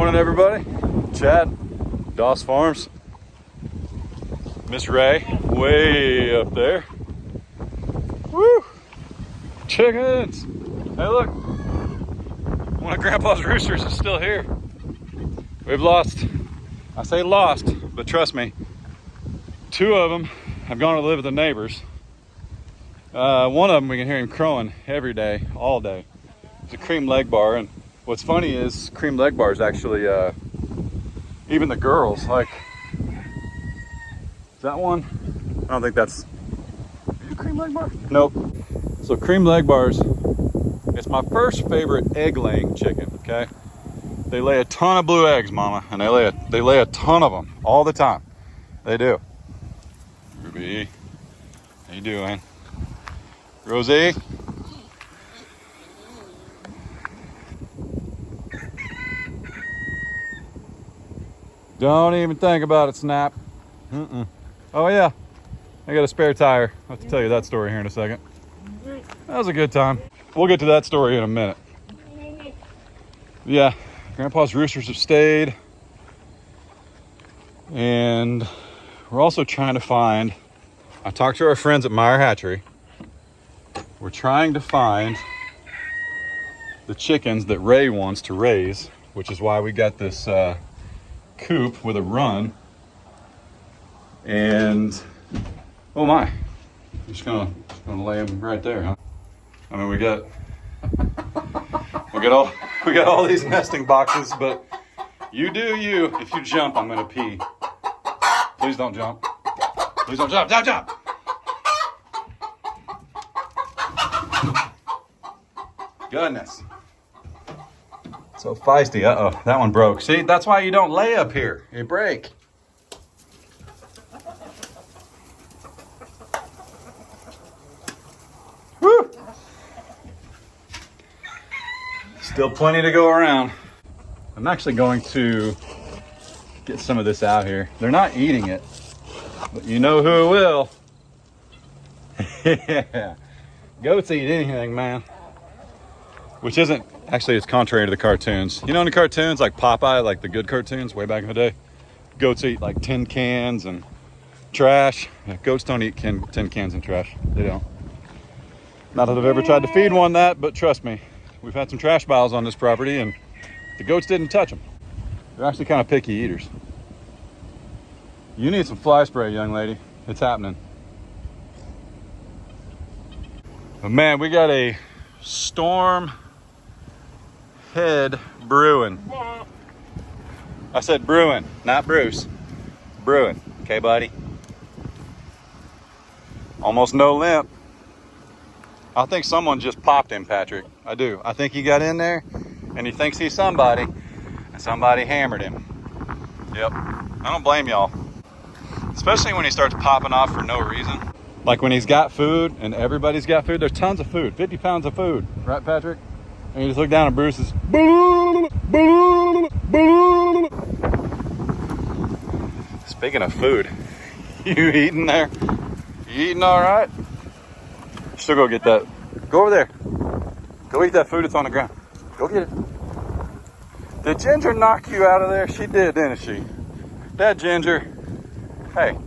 Morning, everybody. Chad, Doss Farms. Miss Ray, way up there. Woo! Chickens! Hey, look. One of Grandpa's roosters is still here. We've lost, I say lost, but trust me, 2 of them have gone to live with the neighbors. One of them, we can hear him crowing every day, all day. It's a cream leg bar, and what's funny is cream leg bars actually, even the girls, like, is that one? I don't think that's, are you a cream leg bar? Nope. So cream leg bars, it's my first favorite egg laying chicken, okay? They lay a ton of blue eggs, mama, and they lay a ton of them all the time. They do. Ruby, how you doing? Rosie? Don't even think about it, Snap. Oh yeah, I got a spare tire. I'll have to tell you that story here in a second. That was a good time. We'll get to that story in a minute. Yeah, Grandpa's roosters have stayed. And we're also trying to find, I talked to our friends at Meyer Hatchery. We're trying to find the chickens that Ray wants to raise, which is why we got this coop with a run. And oh my, I'm just gonna lay them right there, huh? I mean, we got all these nesting boxes, but you do you. If you jump, I'm gonna pee. Please don't jump. Please don't jump. Jump. Goodness. So feisty. Uh-oh, that one broke. See, that's why you don't lay up here. You break. Woo! Still plenty to go around. I'm actually going to get some of this out here. They're not eating it, but you know who will. Yeah. Goats eat anything, man. Which isn't, actually it's contrary to the cartoons. You know in the cartoons, like Popeye, like the good cartoons way back in the day, goats eat like tin cans and trash. Yeah, goats don't eat tin cans and trash. They don't. Not that I've ever tried to feed one that, but trust me, we've had some trash piles on this property and the goats didn't touch them. They're actually kind of picky eaters. You need some fly spray, young lady. It's happening. But man, we got a storm head brewing. I said brewing, not Bruce. Brewing, okay, buddy? Almost no limp. I think someone just popped him, Patrick. I do. I think he got in there and he thinks he's somebody and somebody hammered him. Yep. I don't blame y'all. Especially when he starts popping off for no reason. Like when he's got food and everybody's got food. There's tons of food, 50 pounds of food. Right, Patrick? And you just look down at Bruce's. Speaking of food, you eating there? You eating all right? Still go get that. Go over there. Go eat that food that's on the ground. Go get it. Did Ginger knock you out of there? She did, didn't she? That Ginger. Hey,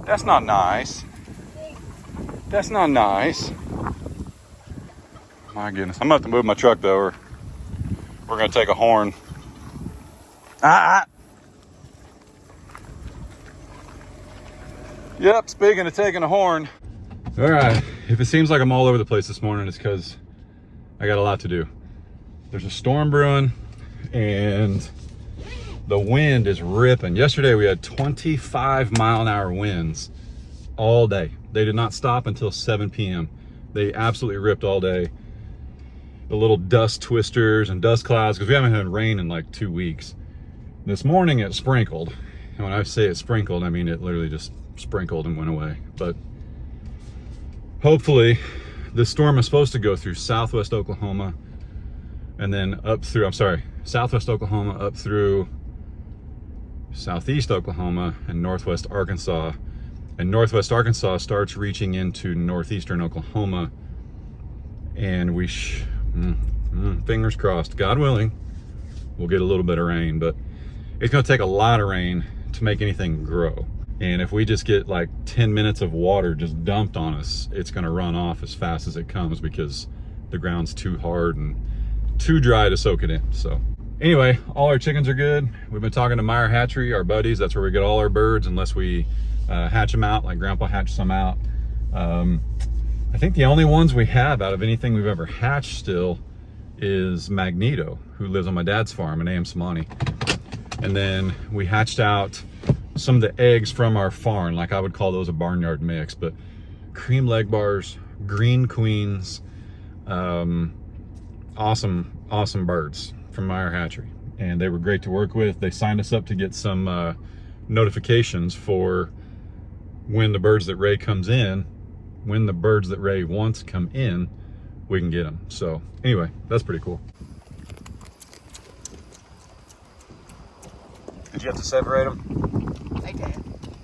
that's not nice. That's not nice. My goodness. I'm going to have to move my truck though, or we're going to take a horn. Yep, speaking of taking a horn. All right, if it seems like I'm all over the place this morning, it's because I got a lot to do. There's a storm brewing and the wind is ripping. Yesterday we had 25-mile-an-hour winds all day. They did not stop until 7 p.m. They absolutely ripped all day. The little dust twisters and dust clouds, because we haven't had rain in like 2 weeks. This morning it sprinkled. And when I say it sprinkled, I mean it literally just sprinkled and went away. But hopefully this storm is supposed to go through southwest Oklahoma and then up through, southwest Oklahoma up through southeast Oklahoma and northwest Arkansas. And northwest Arkansas starts reaching into northeastern Oklahoma. And we, fingers crossed, God willing, we'll get a little bit of rain, but it's gonna take a lot of rain to make anything grow. And if we just get like 10 minutes of water just dumped on us, it's gonna run off as fast as it comes because the ground's too hard and too dry to soak it in. So anyway, all our chickens are good. We've been talking to Meyer Hatchery, our buddies. That's where we get all our birds, unless we hatch them out, like Grandpa hatched some out. I think the only ones we have out of anything we've ever hatched still is Magneto, who lives on my dad's farm in Amsamani. And then we hatched out some of the eggs from our farm, like I would call those a barnyard mix, but cream leg bars, green queens, awesome birds from Meyer Hatchery. And they were great to work with. They signed us up to get some notifications for when the birds that Ray comes in, when the birds that Ray wants come in, we can get them. So anyway, that's pretty cool. Did you have to separate them? I did,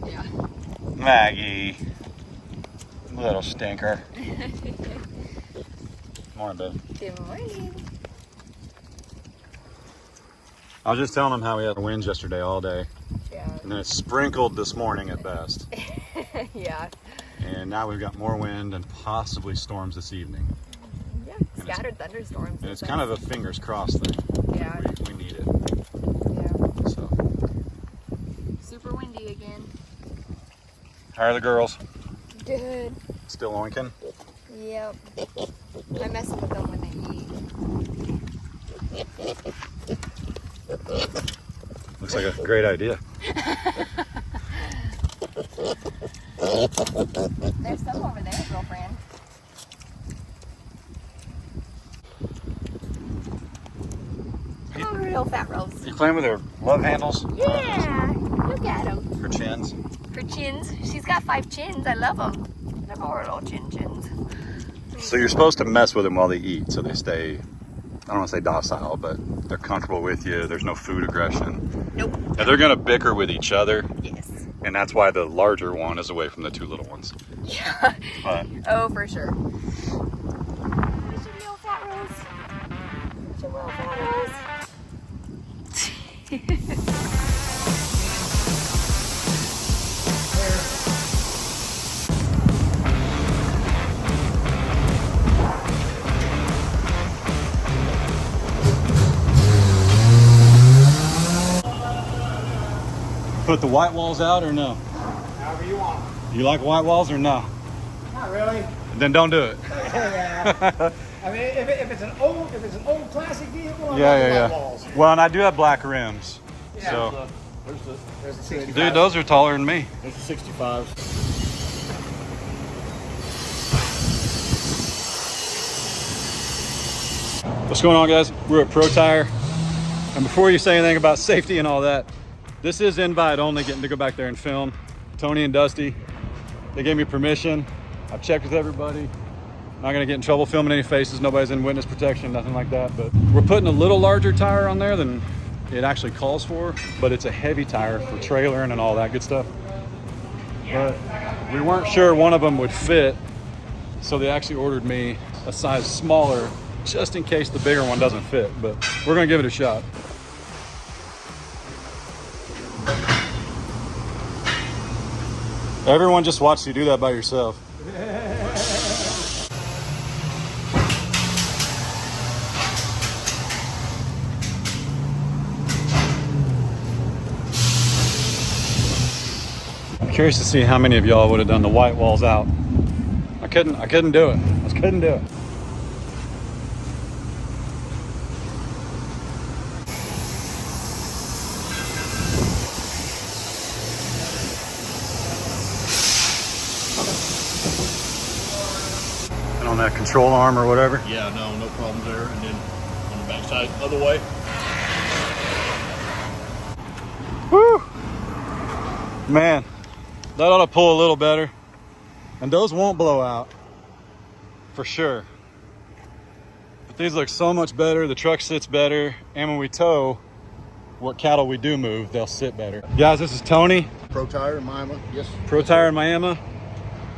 yeah. Maggie, little stinker. Morning, babe. Good morning. I was just telling them how we had winds yesterday all day. Yeah. And then it sprinkled this morning at best. Yeah. And now we've got more wind and possibly storms this evening. Yeah, scattered thunderstorms. And it's kind of a fingers crossed thing. Yeah. We need it. Yeah. So. Super windy again. How are the girls? Good. Still oinking? Yep. I'm messing with them when they eat. Looks like a great idea. There's some over there, girlfriend. Oh, real fat rolls. You playing with her love handles? Yeah, look at them. Her chins? Her chins. She's got 5 chins. I love them. Look at her little chins. So you're supposed to mess with them while they eat, so they stay, I don't want to say docile, but they're comfortable with you. There's no food aggression. Nope. Now they're gonna bicker with each other. Yes. And that's why the larger one is away from the 2 little ones. Yeah. But Oh, for sure. There's your little fat rose. There's your little fat rose. put the white walls out or no? However you want. You like white walls or no? Not really. Then don't do it. Yeah. I mean, if it's an old classic vehicle, Yeah. white walls. Well, and I do have black rims. Yeah. So, There's the 65. dude, those are taller than me. There's the 65. What's going on, guys? We're at Pro Tire. And before you say anything about safety and all that, this is invite only, getting to go back there and film. Tony and Dusty, they gave me permission. I've checked with everybody. Not gonna get in trouble filming any faces. Nobody's in witness protection, nothing like that. But we're putting a little larger tire on there than it actually calls for, but it's a heavy tire for trailering and all that good stuff. But we weren't sure one of them would fit, so they actually ordered me a size smaller just in case the bigger one doesn't fit, but we're gonna give it a shot. Everyone just watched you do that by yourself. I'm curious to see how many of y'all would have done the white walls out. I couldn't do it. I just couldn't do it. And on that control arm or whatever. Yeah, no problems there. And then on the back side, other way. Woo! Man, that ought to pull a little better. And those won't blow out, for sure. But these look so much better. The truck sits better. And when we tow, what cattle we do move, they'll sit better. Guys, this is Tony. Pro Tire in Miami. Yes. Pro Tire in Miami.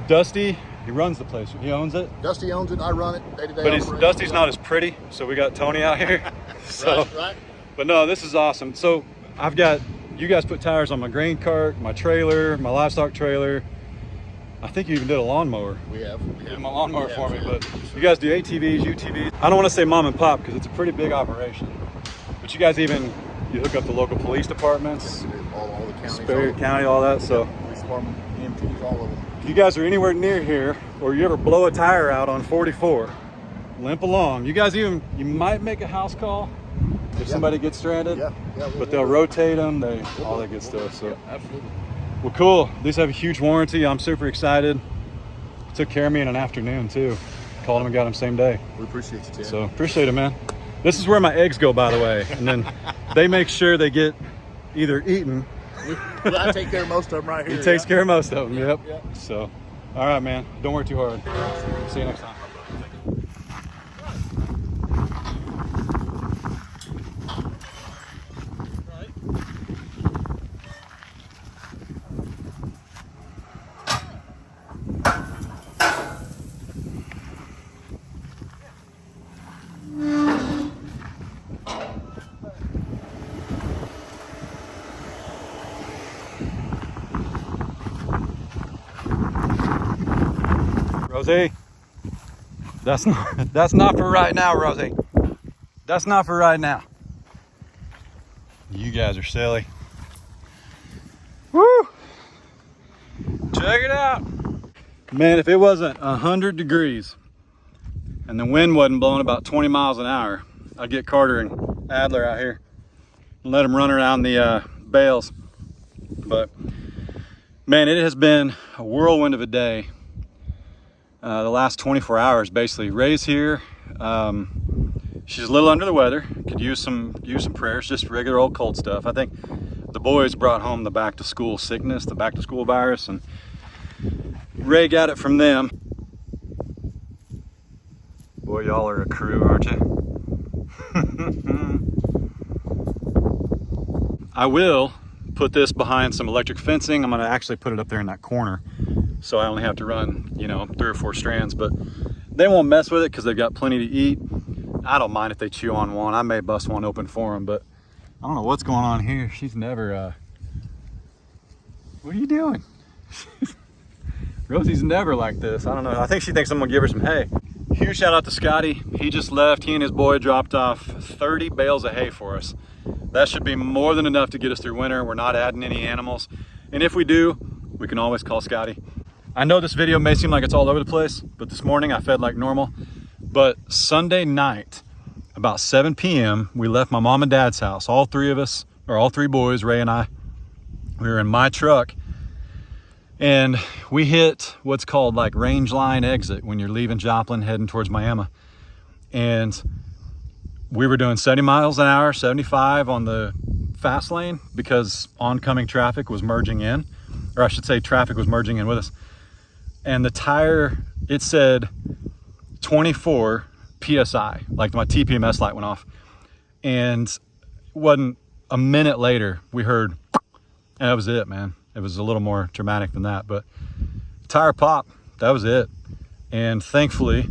Dusty, he runs the place. He owns it. Dusty owns it. I run it day to day. But Dusty's not as pretty, so we got Tony out here. So Right. But no, this is awesome. So I've got, you guys put tires on my grain cart, my trailer, my livestock trailer. I think you even did a lawnmower. We have. You did my lawnmower for me, but you guys do ATVs, UTVs. I don't want to say mom and pop because it's a pretty big operation. But you guys even, you hook up the local police departments, All the counties. Superior County, all that. So Police department, EMTs, all of them. if you guys are anywhere near here, or you ever blow a tire out on 44, limp along. You guys even, you might make a house call if somebody gets stranded. But they'll rotate them, all that good stuff. So Absolutely. well, cool. These have a huge warranty. I'm super excited. Took care of me in an afternoon too. Called them and got them same day. We appreciate you, Ted. So appreciate it, man. This is where my eggs go, by the way. And then they make sure they get either eaten. Well, I take care of most of them right here. He takes care of most of them. Yep. So, all right, man. Don't work too hard. See you next time. Rosie, that's not for right now, Rosie. That's not for right now. You guys are silly. Woo! Check it out. Man, if it wasn't 100 degrees and the wind wasn't blowing about 20 miles an hour, I'd get Carter and Adler out here and let them run around the bales. But man, it has been a whirlwind of a day. The last 24 hours, basically. Ray's here. She's a little under the weather. Could use some prayers, just regular old cold stuff. I think the boys brought home the back to school sickness, the back to school virus, and Ray got it from them. Boy, y'all are a crew, aren't you? I will put this behind some electric fencing. I'm gonna actually put it up there in that corner, so I only have to run, 3 or 4 strands, but they won't mess with it because they've got plenty to eat. I don't mind if they chew on one. I may bust one open for them, but I don't know what's going on here. She's never, what are you doing? Rosie's never like this. I don't know. I think she thinks I'm gonna give her some hay. Huge shout out to Scotty. He just left. He and his boy dropped off 30 bales of hay for us. That should be more than enough to get us through winter. We're not adding any animals. And if we do, we can always call Scotty. I know this video may seem like it's all over the place, but this morning I fed like normal. But Sunday night, about 7 p.m., we left my mom and dad's house. All 3 of us, or all 3 boys, Ray and I, we were in my truck. And we hit what's called like range line exit when you're leaving Joplin heading towards Miami. And we were doing 70 miles an hour, 75 on the fast lane because oncoming traffic was merging in, or I should say traffic was merging in with us. And the tire, it said 24 PSI, like my TPMS light went off. And wasn't a minute later, we heard, and that was it, man. It was a little more dramatic than that, but tire pop, that was it. And thankfully,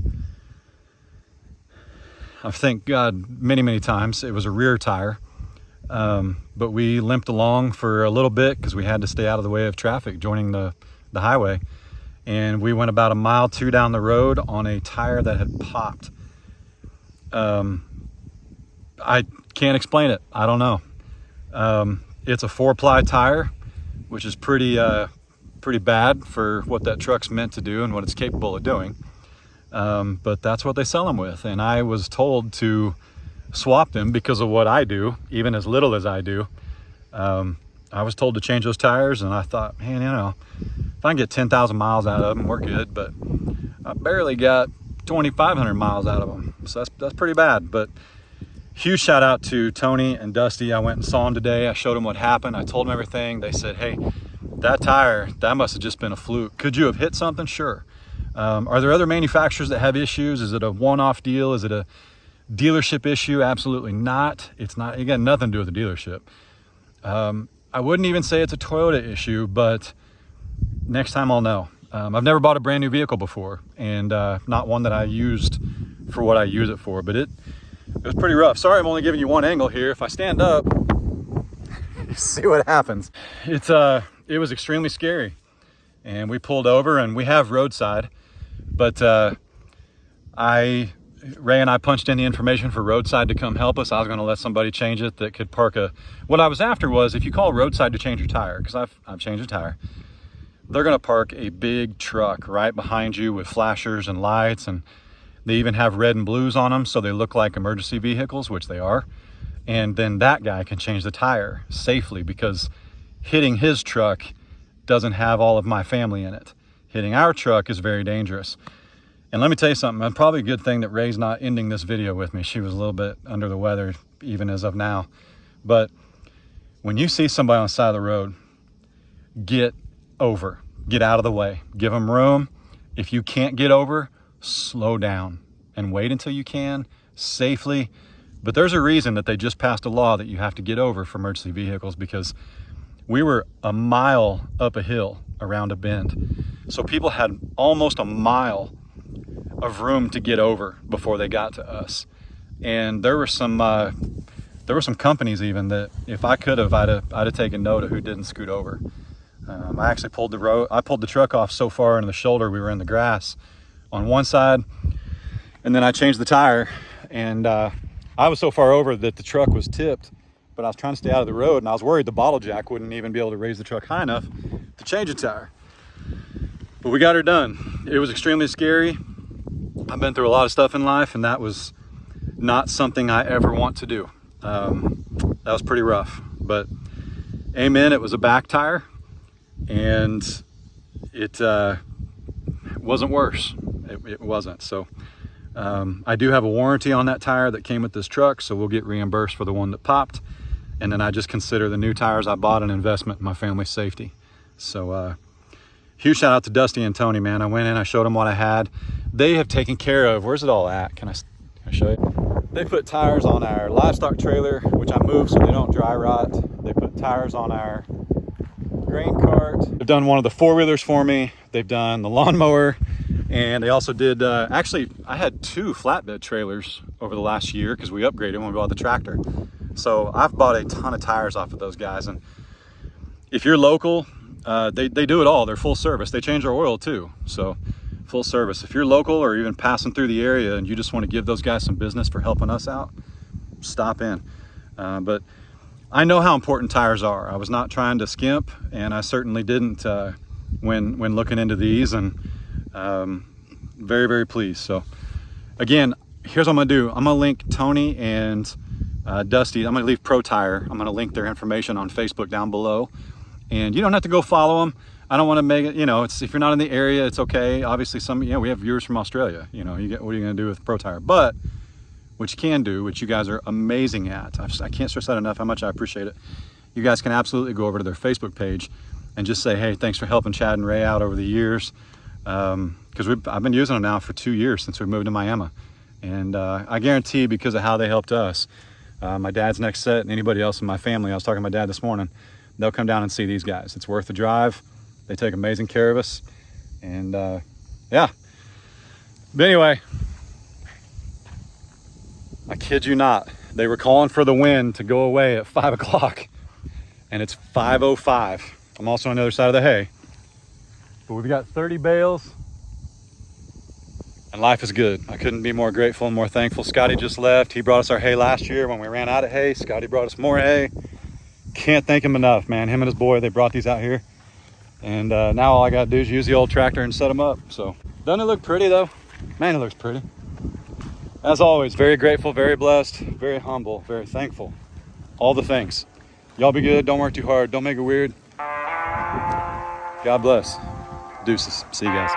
I thank God many times, it was a rear tire. But we limped along for a little bit because we had to stay out of the way of traffic joining the highway. And we went about 1.2 miles down the road on a tire that had popped. I can't explain it. I don't know. It's a 4-ply tire, which is pretty bad for what that truck's meant to do and what it's capable of doing. But that's what they sell them with. And I was told to swap them because of what I do, even as little as I do. I was told to change those tires, and I thought, man, if I can get 10,000 miles out of them, we're good. But I barely got 2,500 miles out of them, so that's pretty bad. But huge shout out to Tony and Dusty. I went and saw them today. I showed them what happened. I told them everything. They said, hey, that tire, that must have just been a fluke. Could you have hit something? Sure. Are there other manufacturers that have issues? Is it a one-off deal? Is it a dealership issue? Absolutely not. It's not. Again, nothing to do with the dealership. I wouldn't even say it's a Toyota issue, but next time I'll know. I've never bought a brand new vehicle before, and not one that I used for what I use it for, but it was pretty rough. Sorry, I'm only giving you one angle here. If I stand up, you see what happens. It was extremely scary. And we pulled over, and we have roadside, but Ray and I punched in the information for roadside to come help us. I was going to let somebody change it that could park what I was after was, if you call roadside to change your tire, because I've changed a tire, they're going to park a big truck right behind you with flashers and lights, and they even have red and blues on them, so they look like emergency vehicles, which they are. And then that guy can change the tire safely, because hitting his truck doesn't have all of my family in it. Hitting our truck is very dangerous. And let me tell you something, it's probably a good thing that Ray's not ending this video with me. She was a little bit under the weather, even as of now. But when you see somebody on the side of the road, get over, get out of the way, give them room. If you can't get over, slow down and wait until you can safely. But there's a reason that they just passed a law that you have to get over for emergency vehicles, because we were a mile up a hill around a bend. So people had almost a mile of room to get over before they got to us. And there were some companies even that if I could have, I'd have taken note of who didn't scoot over. I actually pulled the truck off so far into the shoulder, we were in the grass on one side, and then I changed the tire, and I was so far over that the truck was tipped, but I was trying to stay out of the road, and I was worried the bottle jack wouldn't even be able to raise the truck high enough to change a tire. But we got her done. It was extremely scary. I've been through a lot of stuff in life, and that was not something I ever want to do. That was pretty rough, but amen, it was a back tire, and it wasn't worse. It wasn't. So I do have a warranty on that tire that came with this truck, so we'll get reimbursed for the one that popped. And then I just consider the new tires I bought an investment in my family's safety. So huge shout out to Dusty and Tony, man. I went in, I showed them what I had. They have taken care of, where's it all at? Can I show you? They put tires on our livestock trailer, which I moved so they don't dry rot. They put tires on our grain cart. They've done one of the four-wheelers for me. They've done the lawnmower. And they also did, actually, I had 2 flatbed trailers over the last year because we upgraded when we bought the tractor. So I've bought a ton of tires off of those guys. And if you're local, they do it all. They're full service. They change our oil too. So full service. If you're local or even passing through the area and you just want to give those guys some business for helping us out, stop in. But I know how important tires are. I was not trying to skimp, and I certainly didn't when looking into these, and very, very pleased. So again, here's what I'm gonna do. I'm gonna link Tony and Dusty. I'm gonna leave Pro Tire. I'm gonna link their information on Facebook down below, and you don't have to go follow them. I don't want to make it, it's, if you're not in the area, it's okay. Obviously we have viewers from Australia, what are you going to do with Pro Tire? But what you can do, which you guys are amazing at, I can't stress that enough how much I appreciate it. You guys can absolutely go over to their Facebook page and just say, hey, thanks for helping Chad and Ray out over the years. Because I've been using them now for 2 years since we moved to Miami. And I guarantee, because of how they helped us, my dad's next set and anybody else in my family, I was talking to my dad this morning, they'll come down and see these guys. It's worth the drive. They take amazing care of us. And yeah. But anyway, I kid you not, they were calling for the wind to go away at 5 o'clock, and it's 5:05. I'm also on the other side of the hay, but we've got 30 bales, and life is good. I couldn't be more grateful and more thankful. Scotty just left. He brought us our hay last year when we ran out of hay. Scotty brought us more hay. Can't thank him enough, man. Him and his boy, they brought these out here. And now all I gotta do is use the old tractor and set them up. So, doesn't it look pretty though? Man, it looks pretty. As always, very grateful, very blessed, very humble, very thankful. All the things. Y'all be good, don't work too hard, don't make it weird. God bless. Deuces. See you guys.